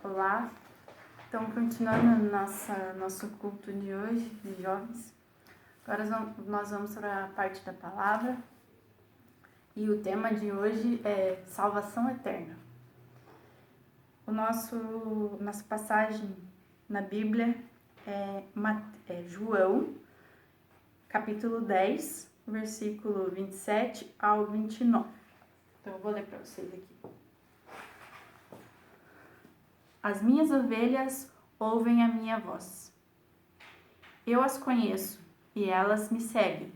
Olá, então continuando nosso culto de hoje, de jovens. Agora nós vamos para a parte da palavra e o tema de hoje é salvação eterna. Nossa passagem na Bíblia é João, capítulo 10, versículo 27 ao 29. Então eu vou ler para vocês aqui. As minhas ovelhas ouvem a minha voz. Eu as conheço e elas me seguem.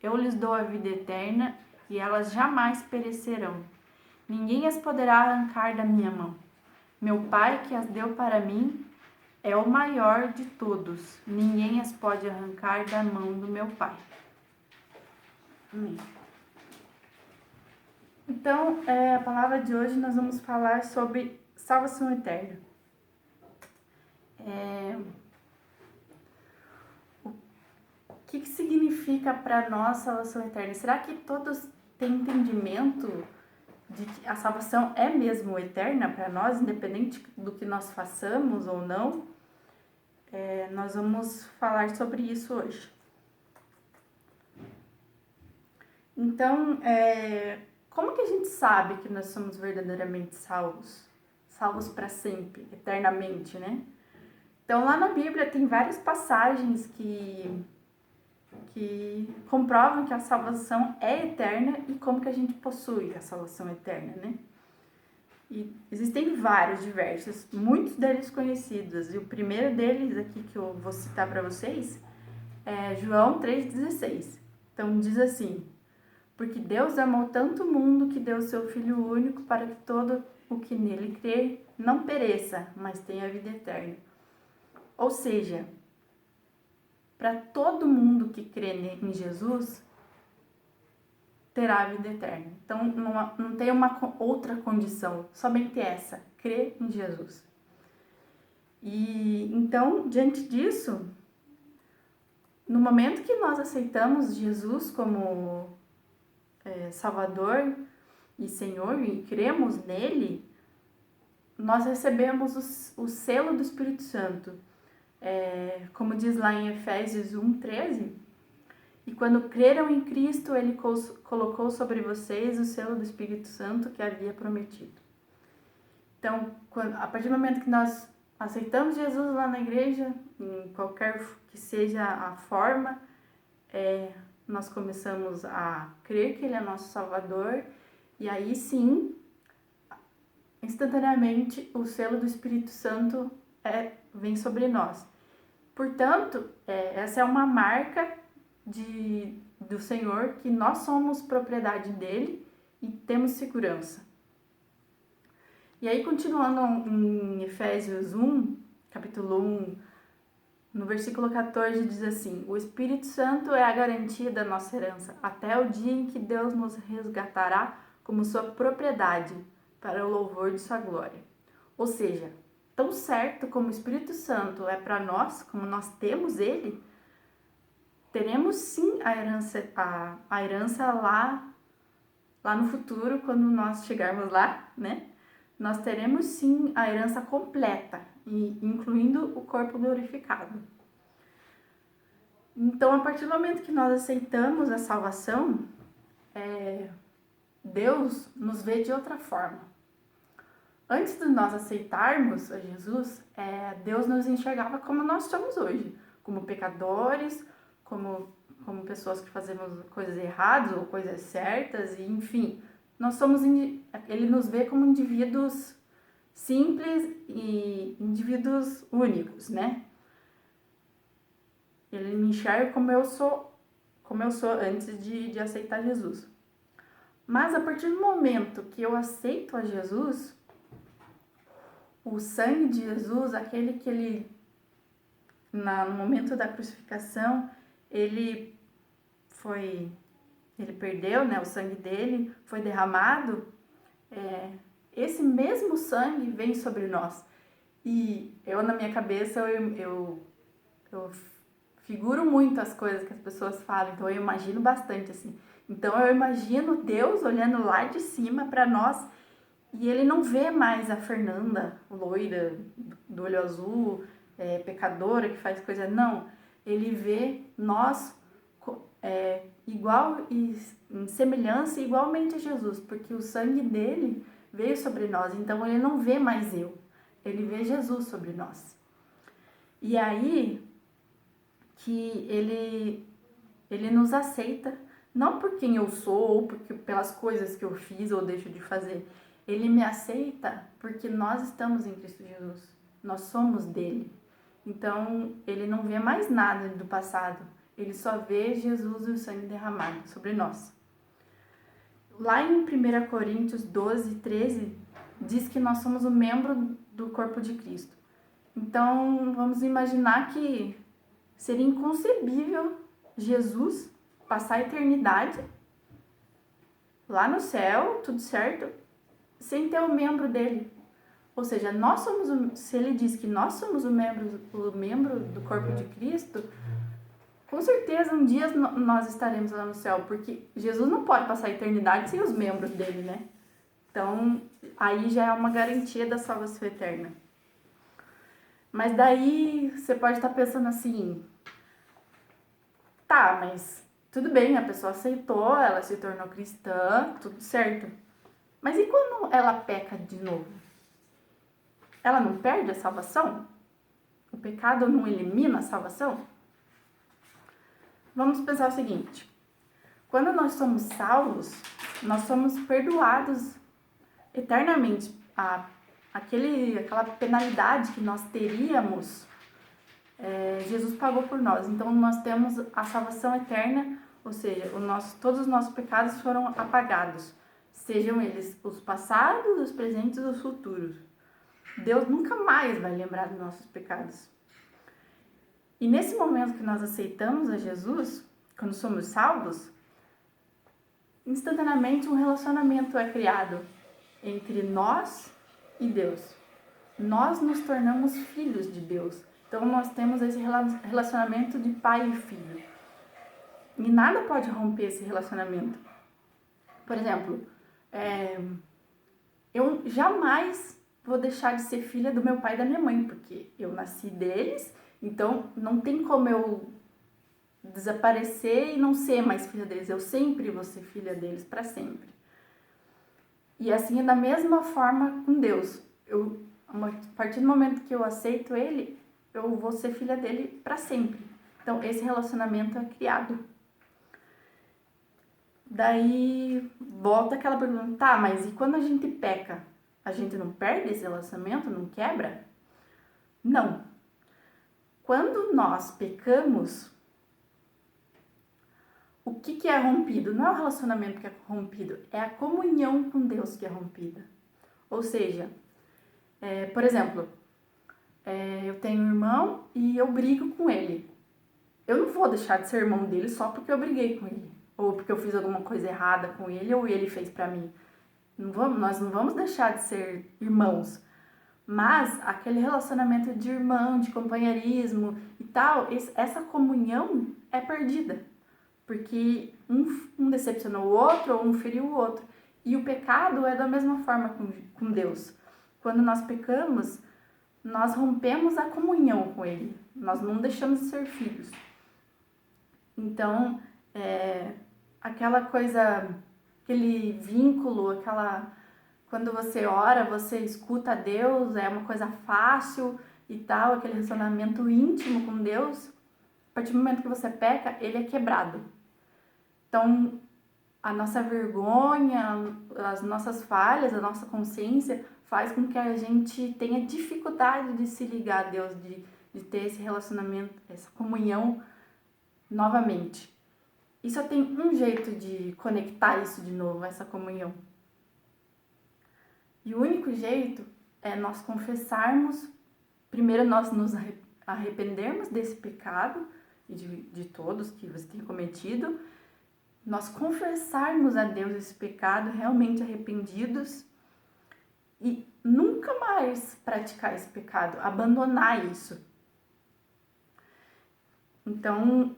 Eu lhes dou a vida eterna e elas jamais perecerão. Ninguém as poderá arrancar da minha mão. Meu Pai, que as deu para mim, é o maior de todos. Ninguém as pode arrancar da mão do meu Pai. Amém. Então, a palavra de hoje nós vamos falar sobre salvação eterna. O que significa para nós salvação eterna? Será que todos têm entendimento de que a salvação é mesmo eterna para nós, independente do que nós façamos ou não? Nós vamos falar sobre isso hoje. Então, como que a gente sabe que nós somos verdadeiramente salvos? Salvos para sempre, eternamente, né? Então, lá na Bíblia tem várias passagens que comprovam que a salvação é eterna e como que a gente possui a salvação eterna, né? E existem vários, diversos, muitos deles conhecidos. E o primeiro deles aqui que eu vou citar para vocês é João 3,16. Então, diz assim: porque Deus amou tanto o mundo que deu o seu Filho único para que todo o que nele crê não pereça, mas tenha a vida eterna. Ou seja, para todo mundo que crê em Jesus, terá a vida eterna. Então, não tem uma outra condição, somente essa, crer em Jesus. E então, diante disso, no momento que nós aceitamos Jesus como Salvador e Senhor e cremos nele, nós recebemos o selo do Espírito Santo. Como diz lá em Efésios 1:13, e quando creram em Cristo, ele colocou sobre vocês o selo do Espírito Santo que havia prometido. Então, a partir do momento que nós aceitamos Jesus lá na igreja, em qualquer que seja a forma, nós começamos a crer que ele é nosso Salvador, e aí sim, instantaneamente, o selo do Espírito Santo vem sobre nós. Portanto, essa é uma marca do Senhor, que nós somos propriedade dele e temos segurança. E aí, continuando em Efésios 1, capítulo 1, no versículo 14, diz assim: o Espírito Santo é a garantia da nossa herança, até o dia em que Deus nos resgatará como sua propriedade, para o louvor de sua glória. Ou seja, tão certo como o Espírito Santo é para nós, como nós temos ele, teremos sim a herança lá no futuro, quando nós chegarmos lá, né? Nós teremos sim a herança completa, incluindo o corpo glorificado. Então, a partir do momento que nós aceitamos a salvação, Deus nos vê de outra forma. Antes de nós aceitarmos a Jesus, Deus nos enxergava como nós somos hoje, como pecadores, como pessoas que fazemos coisas erradas ou coisas certas, e enfim, ele nos vê como indivíduos simples e indivíduos únicos, né? Ele me enxerga como eu sou antes de aceitar Jesus. Mas a partir do momento que eu aceito a Jesus, o sangue de Jesus, aquele que ele, no momento da crucificação, ele perdeu, né, o sangue dele foi derramado, esse mesmo sangue vem sobre nós. E na minha cabeça, eu figuro muito as coisas que as pessoas falam, então eu imagino bastante, assim. Então eu imagino Deus olhando lá de cima para nós E ele não vê mais a Fernanda, loira, do olho azul, pecadora, que faz coisa. Não. Ele vê nós igual e em semelhança igualmente a Jesus, porque o sangue dele veio sobre nós. Então ele não vê mais eu. Ele vê Jesus sobre nós. E aí que ele nos aceita, não por quem eu sou ou pelas coisas que eu fiz ou deixo de fazer. Ele me aceita porque nós estamos em Cristo Jesus. Nós somos dele. Então, ele não vê mais nada do passado. Ele só vê Jesus e o sangue derramado sobre nós. Lá em 1 Coríntios 12, 13, diz que nós somos um membro do corpo de Cristo. Então, vamos imaginar que seria inconcebível Jesus passar a eternidade lá no céu, tudo certo, sem ter o membro dele. Ou seja, nós somos se ele diz que nós somos o membro do corpo de Cristo, com certeza um dia nós estaremos lá no céu, porque Jesus não pode passar a eternidade sem os membros dele, né? Então, aí já é uma garantia da salvação eterna. Mas daí você pode estar pensando assim, tá, mas tudo bem, a pessoa aceitou, ela se tornou cristã, tudo certo. Mas e quando ela peca de novo? Ela não perde a salvação? O pecado não elimina a salvação? Vamos pensar o seguinte: quando nós somos salvos, nós somos perdoados eternamente. Aquela penalidade que nós teríamos, Jesus pagou por nós. Então nós temos a salvação eterna, ou seja, todos os nossos pecados foram apagados, sejam eles os passados, os presentes e os futuros. Deus nunca mais vai lembrar dos nossos pecados. E nesse momento que nós aceitamos a Jesus, quando somos salvos, instantaneamente um relacionamento é criado entre nós e Deus. Nós nos tornamos filhos de Deus. Então nós temos esse relacionamento de pai e filho. E nada pode romper esse relacionamento. Por exemplo, eu jamais vou deixar de ser filha do meu pai e da minha mãe, porque eu nasci deles, então não tem como eu desaparecer e não ser mais filha deles. Eu sempre vou ser filha deles, para sempre. E assim é da mesma forma com Deus. A partir do momento que eu aceito ele, eu vou ser filha dele para sempre. Então esse relacionamento é criado. Daí volta aquela pergunta, tá, mas e quando a gente peca? A gente não perde esse relacionamento, não quebra? Não. Quando nós pecamos, o que é rompido? Não é o relacionamento que é rompido, é a comunhão com Deus que é rompida. Ou seja, por exemplo, eu tenho um irmão e eu brigo com ele. Eu não vou deixar de ser irmão dele só porque eu briguei com ele, ou porque eu fiz alguma coisa errada com ele, ou ele fez pra mim. Nós não vamos deixar de ser irmãos, mas aquele relacionamento de irmão, de companheirismo e tal, essa comunhão é perdida, porque um decepcionou o outro ou um feriu o outro. E o pecado é da mesma forma com Deus. Quando nós pecamos, nós rompemos a comunhão com Ele, nós não deixamos de ser filhos. Então, aquela coisa, aquele vínculo, quando você ora, você escuta a Deus, é uma coisa fácil e tal, aquele relacionamento íntimo com Deus, a partir do momento que você peca, ele é quebrado. Então, a nossa vergonha, as nossas falhas, a nossa consciência faz com que a gente tenha dificuldade de se ligar a Deus, de ter esse relacionamento, essa comunhão novamente. E só tem um jeito de conectar isso de novo, essa comunhão. E o único jeito é nós confessarmos, primeiro nós nos arrependermos desse pecado, e de todos que você tem cometido, nós confessarmos a Deus esse pecado, realmente arrependidos, e nunca mais praticar esse pecado, abandonar isso. Então,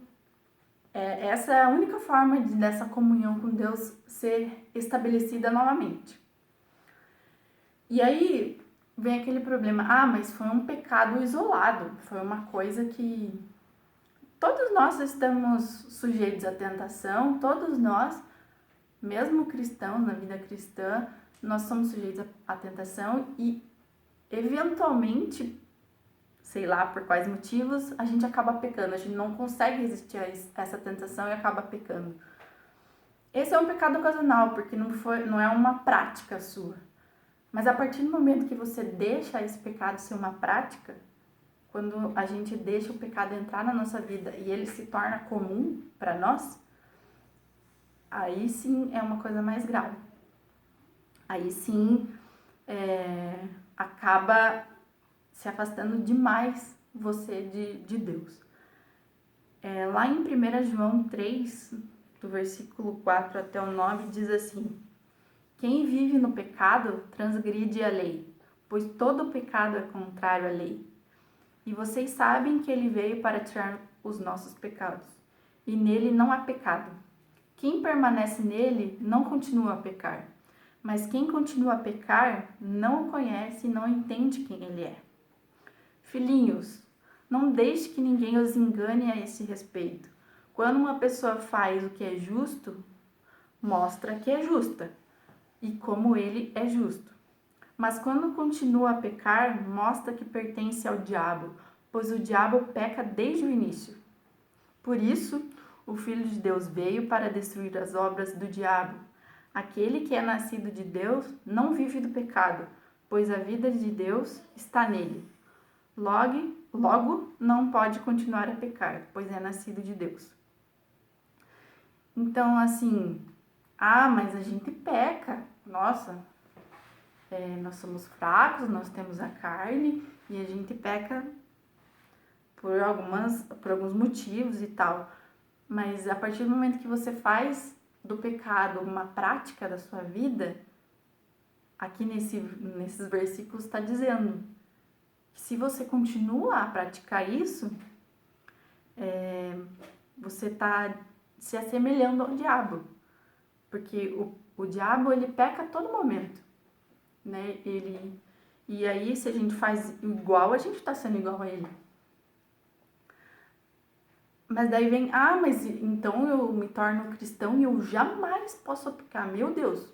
essa é a única forma dessa comunhão com Deus ser estabelecida novamente. E aí vem aquele problema, mas foi um pecado isolado, foi uma coisa que todos nós estamos sujeitos à tentação, todos nós, mesmo cristãos, na vida cristã, nós somos sujeitos à tentação e eventualmente, sei lá por quais motivos, a gente acaba pecando, a gente não consegue resistir a essa tentação e acaba pecando. Esse é um pecado ocasional, porque não é uma prática sua. Mas a partir do momento que você deixa esse pecado ser uma prática, quando a gente deixa o pecado entrar na nossa vida e ele se torna comum para nós, aí sim é uma coisa mais grave. Aí sim acaba se afastando demais você de Deus. Lá em 1 João 3, do versículo 4 até o 9, diz assim: quem vive no pecado transgride a lei, pois todo pecado é contrário à lei. E vocês sabem que ele veio para tirar os nossos pecados, e nele não há pecado. Quem permanece nele não continua a pecar, mas quem continua a pecar não o conhece e não entende quem ele é. Filhinhos, não deixe que ninguém os engane a esse respeito. Quando uma pessoa faz o que é justo, mostra que é justa, e como ele é justo. Mas quando continua a pecar, mostra que pertence ao diabo, pois o diabo peca desde o início. Por isso, o Filho de Deus veio para destruir as obras do diabo. Aquele que é nascido de Deus não vive do pecado, pois a vida de Deus está nele. Logo não pode continuar a pecar, pois é nascido de Deus. Então, assim, mas a gente peca. Nossa, nós somos fracos, nós temos a carne e a gente peca por alguns motivos e tal. Mas a partir do momento que você faz do pecado uma prática da sua vida, aqui nesses versículos está dizendo que se você continua a praticar isso, você está se assemelhando ao diabo. Porque o diabo, ele peca a todo momento, né? E aí, se a gente faz igual, a gente está sendo igual a ele. Mas daí vem, mas então eu me torno cristão e eu jamais posso pecar. Meu Deus,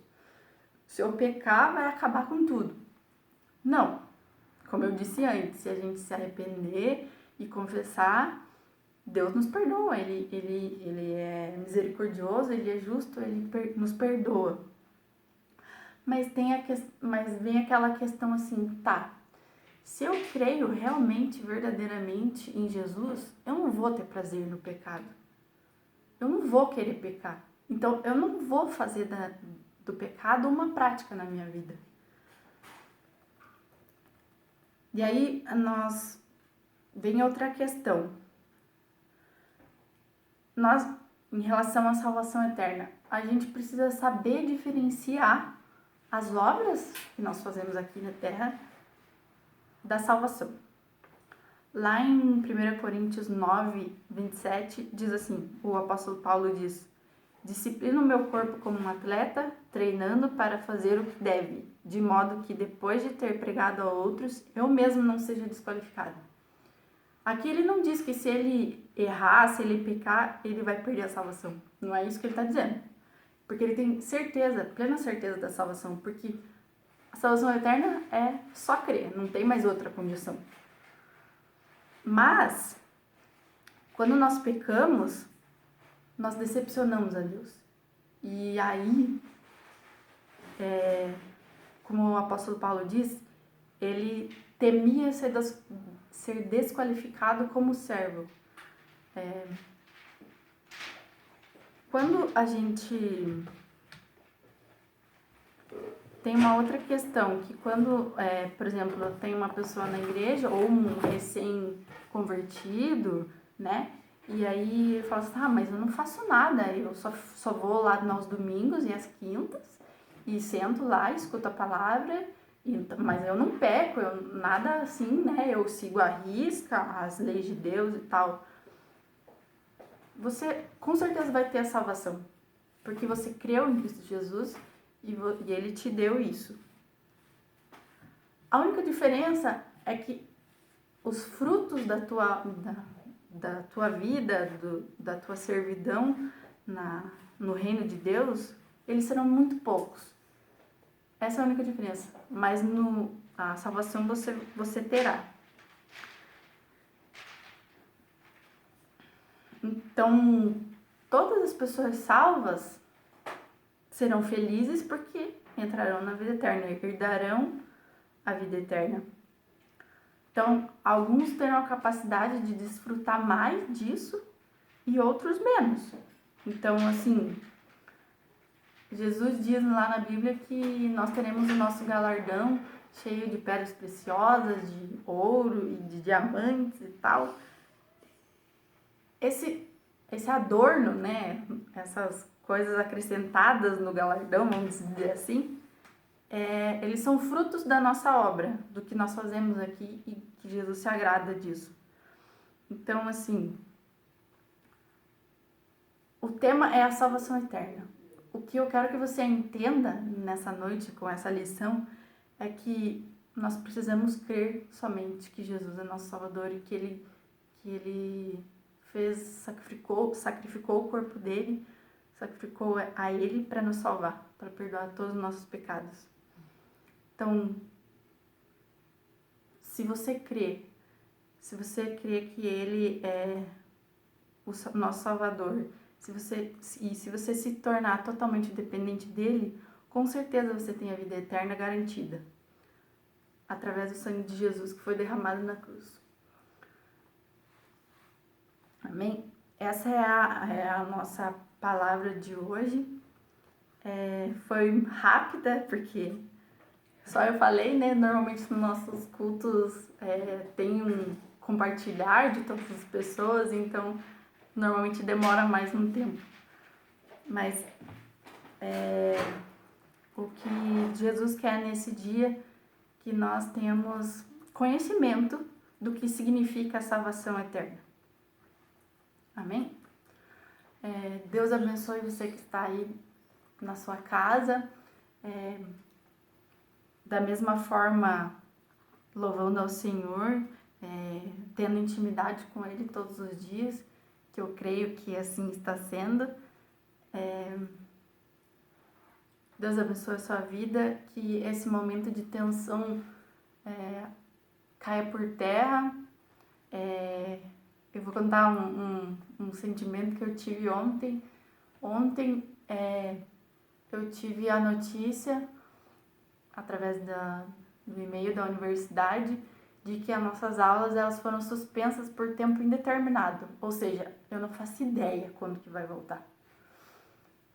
se eu pecar, vai acabar com tudo. Não, como eu disse antes, se a gente se arrepender e confessar, Deus nos perdoa. Ele é misericordioso, ele é justo, ele nos perdoa. Mas vem aquela questão assim, se eu creio realmente, verdadeiramente em Jesus, eu não vou ter prazer no pecado. Eu não vou querer pecar. Então, eu não vou fazer do pecado uma prática na minha vida. E aí, vem outra questão. Nós, em relação à salvação eterna, a gente precisa saber diferenciar as obras que nós fazemos aqui na Terra da salvação. Lá em 1 Coríntios 9, 27, diz assim, o apóstolo Paulo diz: disciplino o meu corpo como um atleta, treinando para fazer o que deve, de modo que depois de ter pregado a outros, eu mesmo não seja desqualificado. Aqui ele não diz que se ele errar, se ele pecar, ele vai perder a salvação. Não é isso que ele está dizendo. Porque ele tem certeza, plena certeza da salvação, porque a salvação eterna é só crer, não tem mais outra condição. Mas, quando nós pecamos, nós decepcionamos a Deus. E aí, como o apóstolo Paulo diz, ele temia ser desqualificado como servo. Quando a gente... Tem uma outra questão, que quando, por exemplo, tem uma pessoa na igreja ou um recém-convertido, né? E aí ele fala assim, mas eu não faço nada, eu só vou lá aos domingos e às quintas e sento lá, escuto a palavra, mas eu não peco, nada assim, né? Eu sigo à risca as leis de Deus e tal. Você com certeza vai ter a salvação, porque você creu em Cristo Jesus e ele te deu isso. A única diferença é que os frutos da tua vida, da tua servidão no reino de Deus, eles serão muito poucos. Essa é a única diferença. Mas a salvação você terá. Então, todas as pessoas salvas serão felizes porque entrarão na vida eterna, herdarão a vida eterna. Então, alguns terão a capacidade de desfrutar mais disso e outros menos. Então, assim, Jesus diz lá na Bíblia que nós teremos o nosso galardão cheio de pedras preciosas, de ouro e de diamantes e tal. Esse adorno, né, essas coisas acrescentadas no galardão, vamos dizer assim, eles são frutos da nossa obra, do que nós fazemos aqui e que Jesus se agrada disso. Então, assim, o tema é a salvação eterna. O que eu quero que você entenda nessa noite com essa lição é que nós precisamos crer somente que Jesus é nosso Salvador e que Ele sacrificou o corpo dele, sacrificou a Ele para nos salvar, para perdoar todos os nossos pecados. Então, se você crê que Ele é o nosso Salvador, se você se tornar totalmente dependente dele, com certeza você tem a vida eterna garantida, através do sangue de Jesus que foi derramado na cruz. Amém? Essa é a nossa palavra de hoje. Foi rápida, porque só eu falei, né? Normalmente nos nossos cultos tem um compartilhar de todas as pessoas, então normalmente demora mais um tempo. Mas o que Jesus quer nesse dia, que nós tenhamos conhecimento do que significa a salvação eterna. Amém? Deus abençoe você que está aí na sua casa. Da mesma forma, louvando ao Senhor, tendo intimidade com Ele todos os dias, que eu creio que assim está sendo. Deus abençoe a sua vida, que esse momento de tensão caia por terra. Eu vou contar um sentimento que eu tive ontem. Ontem eu tive a notícia, através do e-mail da universidade, de que as nossas aulas elas foram suspensas por tempo indeterminado. Ou seja, eu não faço ideia quando que vai voltar.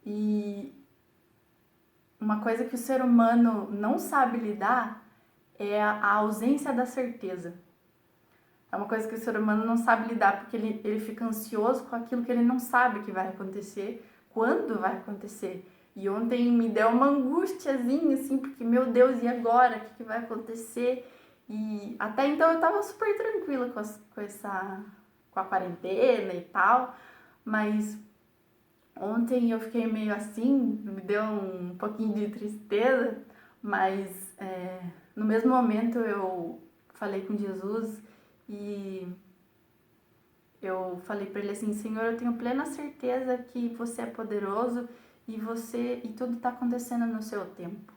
E uma coisa que o ser humano não sabe lidar é a ausência da certeza. É uma coisa que o ser humano não sabe lidar, porque ele fica ansioso com aquilo que ele não sabe que vai acontecer, quando vai acontecer. E ontem me deu uma angustiazinha, assim, porque, meu Deus, e agora? O que vai acontecer? E até então eu tava super tranquila com a quarentena e tal, mas ontem eu fiquei meio assim, me deu um pouquinho de tristeza, mas no mesmo momento eu falei com Jesus e eu falei para ele assim: Senhor, eu tenho plena certeza que você é poderoso e tudo está acontecendo no seu tempo.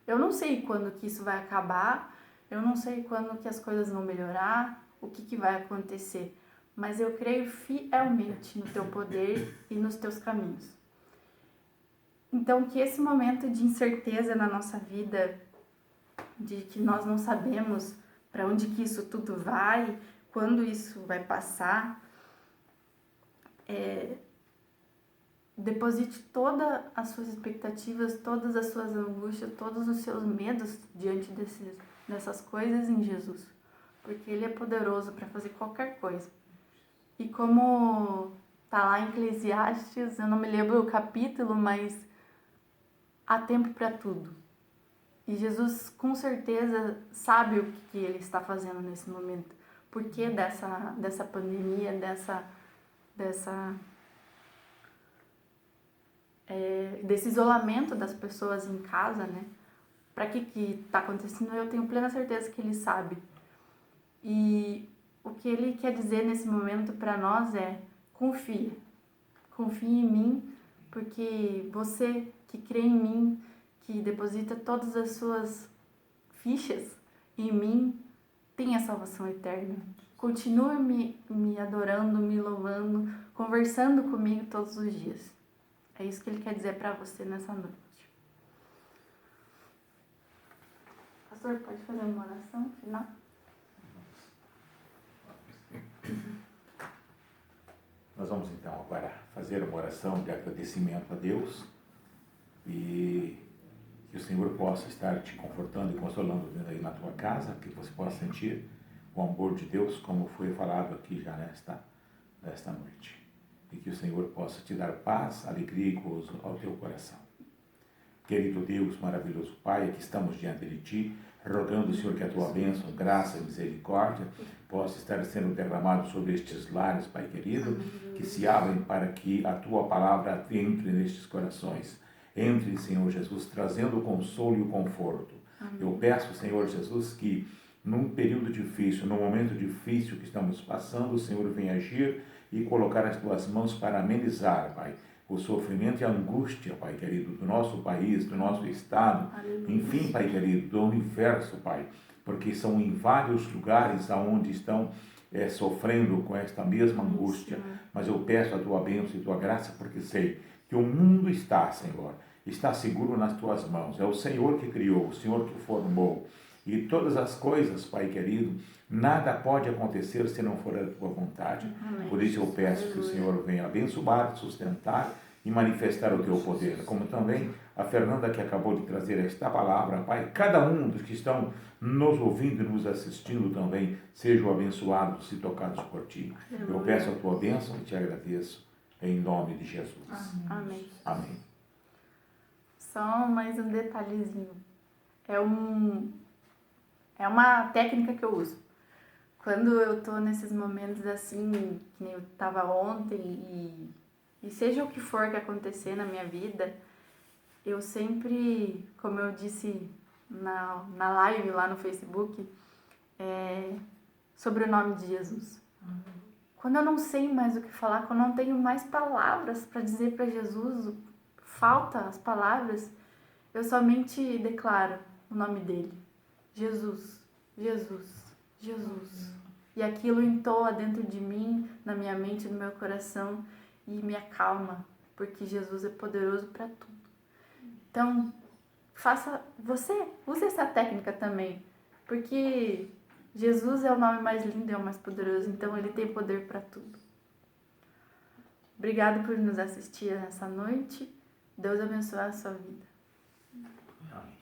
Eu não sei quando que isso vai acabar, eu não sei quando que as coisas vão melhorar, o que vai acontecer, mas eu creio fielmente no teu poder e nos teus caminhos. Então, que esse momento de incerteza na nossa vida, de que nós não sabemos para onde que isso tudo vai, quando isso vai passar, deposite todas as suas expectativas, todas as suas angústias, todos os seus medos diante dessas coisas em Jesus, porque Ele é poderoso para fazer qualquer coisa. E como tá lá em Eclesiastes, eu não me lembro o capítulo, mas há tempo para tudo. E Jesus com certeza sabe o que Ele está fazendo nesse momento. Por que dessa pandemia, desse isolamento das pessoas em casa, né? para que tá acontecendo, eu tenho plena certeza que Ele sabe. E o que Ele quer dizer nesse momento para nós é: confia. Confia em mim, porque você que crê em mim, que deposita todas as suas fichas em mim, tem a salvação eterna. Continua me adorando, me louvando, conversando comigo todos os dias. É isso que Ele quer dizer para você nessa noite. Pastor, pode fazer uma oração final? Nós vamos então agora fazer uma oração de agradecimento a Deus e que o Senhor possa estar te confortando e consolando aí na tua casa, que você possa sentir o amor de Deus, como foi falado aqui já nesta noite. E que o Senhor possa te dar paz, alegria e gozo ao teu coração. Querido Deus, maravilhoso Pai, aqui estamos diante de Ti, rogando, Senhor, que a Tua bênção, graça e misericórdia possa estar sendo derramado sobre estes lares, Pai querido, que se abrem para que a Tua palavra entre nestes corações. Entre, Senhor Jesus, trazendo o consolo e o conforto. Eu peço, Senhor Jesus, que num período difícil, num momento difícil que estamos passando, o Senhor venha agir e colocar as Tuas mãos para amenizar, Pai, o sofrimento e a angústia, Pai querido, do nosso país, do nosso estado, enfim, Pai querido, do universo, Pai, porque são em vários lugares aonde estão sofrendo com esta mesma angústia, mas eu peço a Tua bênção e Tua graça, porque sei que o mundo está, Senhor, está seguro nas Tuas mãos, é o Senhor que criou, o Senhor que formou, e todas as coisas, Pai querido, nada pode acontecer se não for a Tua vontade. Amém. Por isso eu peço que o Senhor venha abençoar, sustentar e manifestar o Teu poder. Como também a Fernanda, que acabou de trazer esta palavra, Pai, cada um dos que estão nos ouvindo e nos assistindo também sejam abençoados e tocados por Ti. Eu peço a Tua bênção e Te agradeço em nome de Jesus. Amém. Amém. Só mais um detalhezinho. É uma técnica que eu uso. Quando eu tô nesses momentos assim, que nem eu tava ontem, e seja o que for que acontecer na minha vida, eu sempre, como eu disse na live lá no Facebook, sobre o nome de Jesus. Quando eu não sei mais o que falar, quando eu não tenho mais palavras para dizer para Jesus, falta as palavras, eu somente declaro o nome dele. Jesus, Jesus, Jesus. E aquilo entoa dentro de mim, na minha mente, no meu coração, e me acalma, porque Jesus é poderoso para tudo. Então, use essa técnica também, porque Jesus é o nome mais lindo e é o mais poderoso, então Ele tem poder para tudo. Obrigada por nos assistir nessa noite. Deus abençoe a sua vida. Amém.